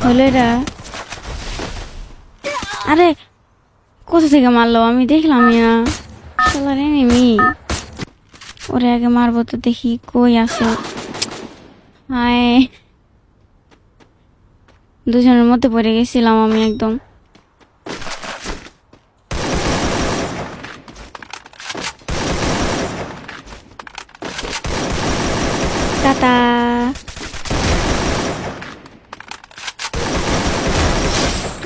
হলো এটা। আরে কোথা থেকে মারলো আমি দেখলাম না। শালার এনিমি। ওরে আগে মারবো তো, দেখি কই আছে। হায়, দুজনের মধ্যে পড়ে গেছিলাম আমি একদম। টাটা।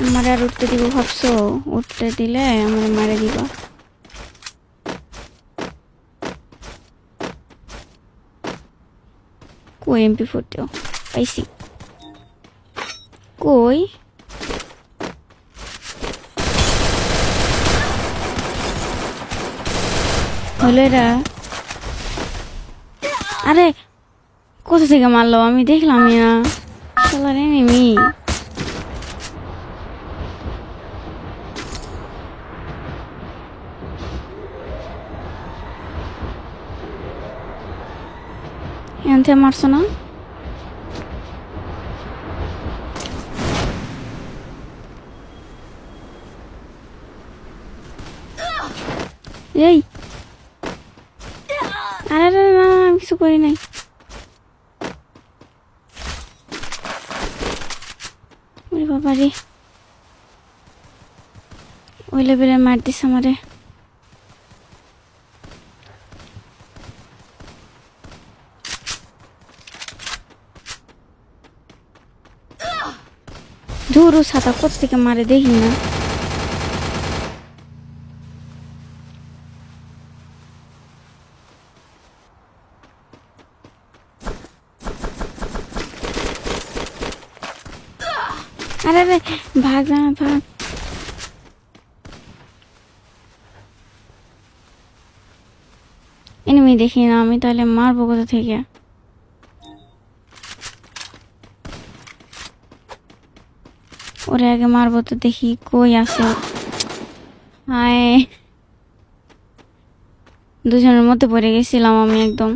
আমার আর উঠতে দিব ভাবছো? উঠতে দিলে আমার মারে দিবা। কই MP40 পাইছি। কই হলো এটা। আরে কোথা থেকে মারলো আমি দেখলাম না। শালার এনিমি। এখান থেকে মারছো না? এই আরে আরে, না আমি কিছু করি নাই। ওরে বাবা রে, ওই লেভেলের মার দিস আমারে। ধুরু ছাতা কোথা থেকে মারে দেখি না। আরে আরে, ভাগ না ভাগ। এনিমি দেখি না আমি, তাহলে মারবো কোথা থেকে? ওরে আগে মারবো তো, দেখি কই আছে। হায়, দুজনের মধ্যে পড়ে গেছিলাম আমি একদম।